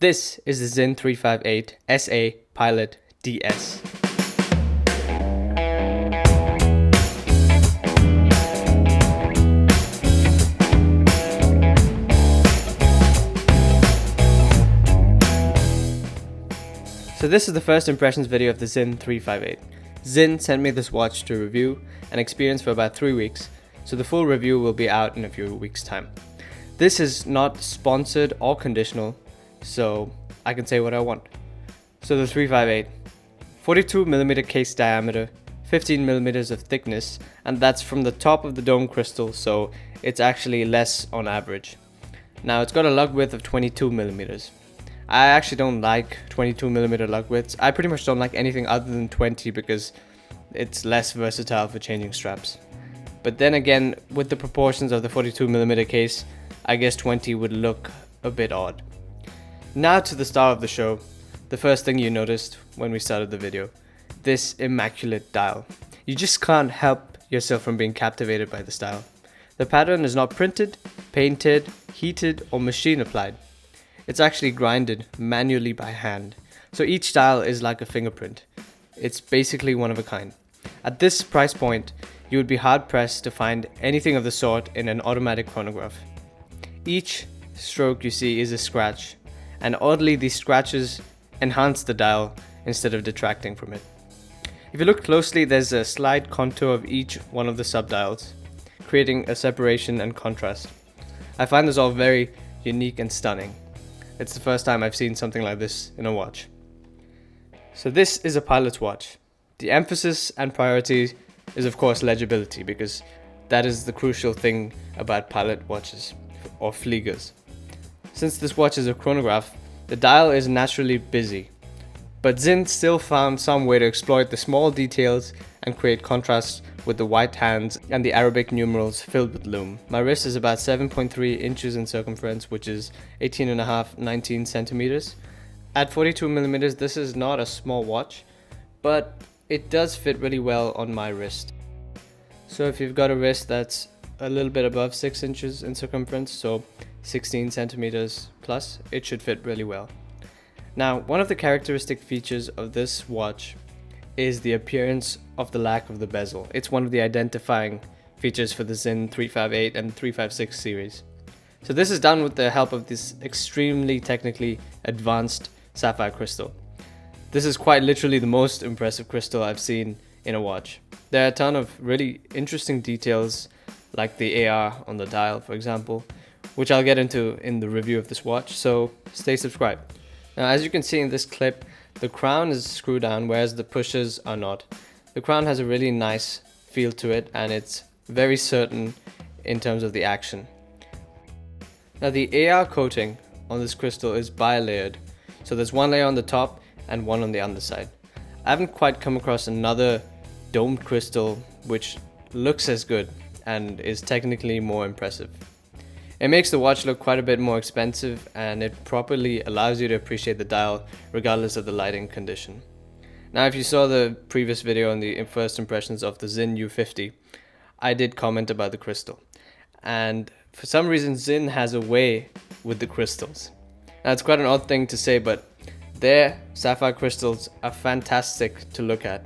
This is the Sinn 358 SA Pilot DS. So this is the first impressions video of the Sinn 358. Sinn sent me this watch to review and experience for about 3 weeks, so the full review will be out in a few weeks' time. This is not sponsored or conditional, so I can say what I want. So the 358, 42mm case diameter, 15mm of thickness, and that's from the top of the dome crystal, so it's actually less on average. Now it's got a lug width of 22mm. I actually don't like 22mm lug widths. I pretty much don't like anything other than 20 because it's less versatile for changing straps. But then again, with the proportions of the 42mm case, I guess 20 would look a bit odd. Now to the star of the show, the first thing you noticed when we started the video, this immaculate dial. You just can't help yourself from being captivated by this dial. The pattern is not printed, painted, heated, or machine applied. It's actually grinded manually by hand, so each dial is like a fingerprint. It's basically one of a kind. At this price point, you would be hard pressed to find anything of the sort in an automatic chronograph. Each stroke you see is a scratch, and oddly these scratches enhance the dial instead of detracting from it. If you look closely, there's a slight contour of each one of the subdials, creating a separation and contrast. I find this all very unique and stunning. It's the first time I've seen something like this in a watch. So this is a pilot's watch. The emphasis and priority is of course legibility, because that is the crucial thing about pilot watches, or Fliegers. Since this watch is a chronograph, the dial is naturally busy, but Sinn still found some way to exploit the small details and create contrast with the white hands and the Arabic numerals filled with lume. My wrist is about 7.3 inches in circumference, which is 19 centimeters. At 42mm, this is not a small watch, but it does fit really well on my wrist. So if you've got a wrist that's a little bit above 6 inches in circumference, so 16 centimeters plus, it should fit really well. Now, one of the characteristic features of this watch is the appearance of the lack of the bezel. It's one of the identifying features for the Sinn 358 and 356 series. So this is done with the help of this extremely technically advanced sapphire crystal. This is quite literally the most impressive crystal I've seen in a watch. There are a ton of really interesting details, like the AR on the dial, for example, which I'll get into in the review of this watch, so stay subscribed. Now, as you can see in this clip, the crown is screwed down, whereas the pushers are not. The crown has a really nice feel to it, and it's very certain in terms of the action. Now, the AR coating on this crystal is bi-layered, so there's one layer on the top and one on the underside. I haven't quite come across another domed crystal which looks as good and is technically more impressive. It makes the watch look quite a bit more expensive, and it properly allows you to appreciate the dial regardless of the lighting condition. Now, if you saw the previous video on the first impressions of the Sinn U50, I did comment about the crystal. And for some reason, Sinn has a way with the crystals. Now, it's quite an odd thing to say, but their sapphire crystals are fantastic to look at.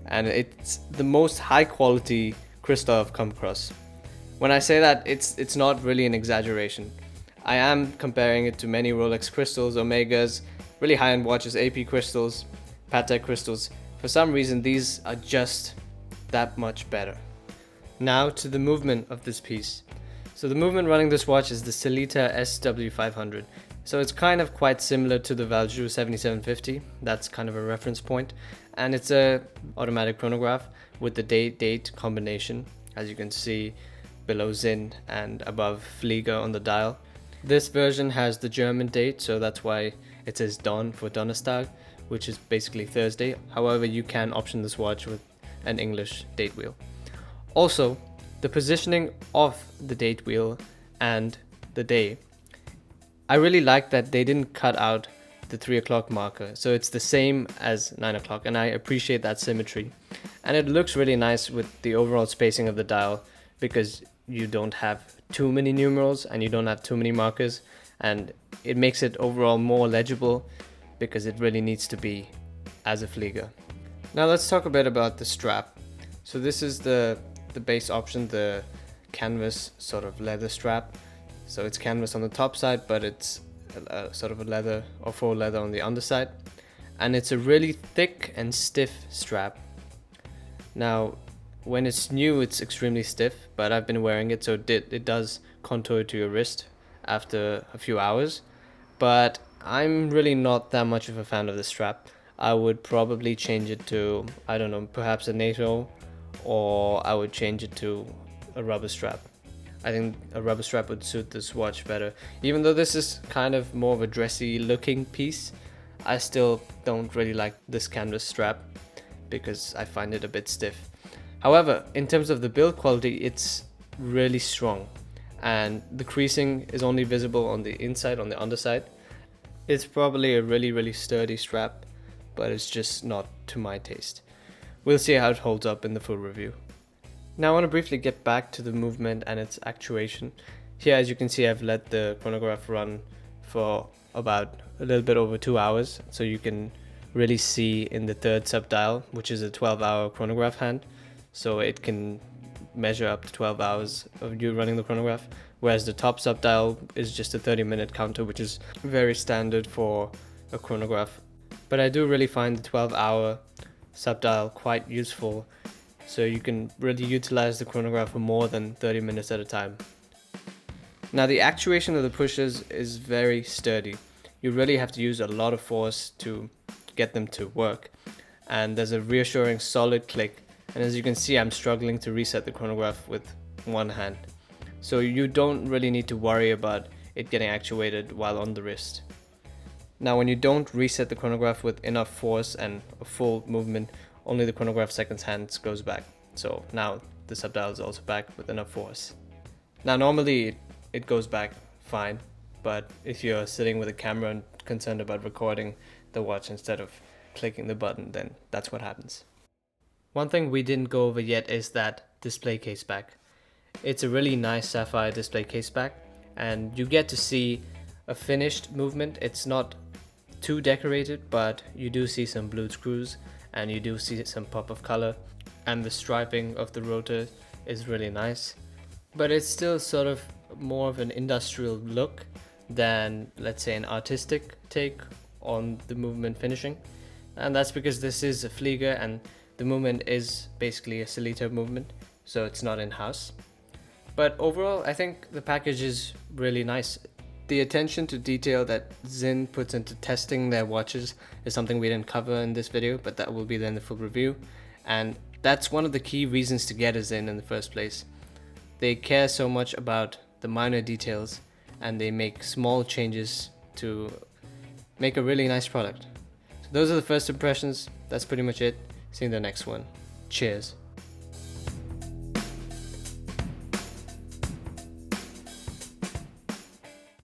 And it's the most high quality crystal I've come across. When I say that, it's not really an exaggeration. I am comparing it to many Rolex crystals, Omegas, really high-end watches, AP crystals, Patek crystals. For some reason, these are just that much better. Now to the movement of this piece. So the movement running this watch is the Sellita SW500. So it's kind of quite similar to the Valjoux 7750. That's kind of a reference point. And it's a automatic chronograph with the date combination, as you can see below Sinn and above Flieger on the dial. This version has the German date, so that's why it says Don for Donnerstag, which is basically Thursday. However, you can option this watch with an English date wheel. Also, the positioning of the date wheel and the day. I really like that they didn't cut out the 3 o'clock marker, so it's the same as 9 o'clock, and I appreciate that symmetry. And it looks really nice with the overall spacing of the dial, because you don't have too many numerals and you don't have too many markers, and it makes it overall more legible because it really needs to be as a Flieger. Now let's talk a bit about the strap. So this is the base option, the canvas sort of leather strap. So it's canvas on the top side, but it's sort of a leather or faux leather on the underside, and it's a really thick and stiff strap. Now when it's new it's extremely stiff, but I've been wearing it, so it does contour to your wrist after a few hours, but I'm really not that much of a fan of the strap. I would probably change it to, I don't know, perhaps a NATO, or I would change it to a rubber strap. I think a rubber strap would suit this watch better. Even though this is kind of more of a dressy looking piece, I still don't really like this canvas strap because I find it a bit stiff. However, in terms of the build quality, it's really strong, and the creasing is only visible on the inside, on the underside. It's probably a really sturdy strap, but it's just not to my taste. We'll see how it holds up in the full review. Now I want to briefly get back to the movement and its actuation. Here, as you can see, I've let the chronograph run for about a little bit over 2 hours, so you can really see in the third subdial, which is a 12-hour chronograph hand, so it can measure up to 12 hours of you running the chronograph, whereas the top subdial is just a 30-minute counter, which is very standard for a chronograph. But I do really find the 12-hour subdial quite useful, so you can really utilize the chronograph for more than 30 minutes at a time. Now the actuation of the pushers is very sturdy. You really have to use a lot of force to get them to work, and there's a reassuring solid click, and as you can see, I'm struggling to reset the chronograph with one hand, so you don't really need to worry about it getting actuated while on the wrist. Now when you don't reset the chronograph with enough force and a full movement, only the chronograph seconds hand goes back. So now the subdial is also back with enough force. Now normally it goes back fine, but if you're sitting with a camera and concerned about recording the watch instead of clicking the button, then that's what happens. One thing we didn't go over yet is that display case back. It's a really nice sapphire display case back, and you get to see a finished movement. It's not too decorated, but you do see some blued screws and you do see some pop of color, and the striping of the rotor is really nice, but it's still sort of more of an industrial look than, let's say, an artistic take on the movement finishing. And that's because this is a Flieger and the movement is basically a Celito movement, so it's not in-house. But overall, I think the package is really nice. The attention to detail that Sinn puts into testing their watches is something we didn't cover in this video, but that will be there in the full review. And that's one of the key reasons to get a Sinn in the first place. They care so much about the minor details, and they make small changes to make a really nice product. So those are the first impressions. That's pretty much it. See you in the next one. Cheers.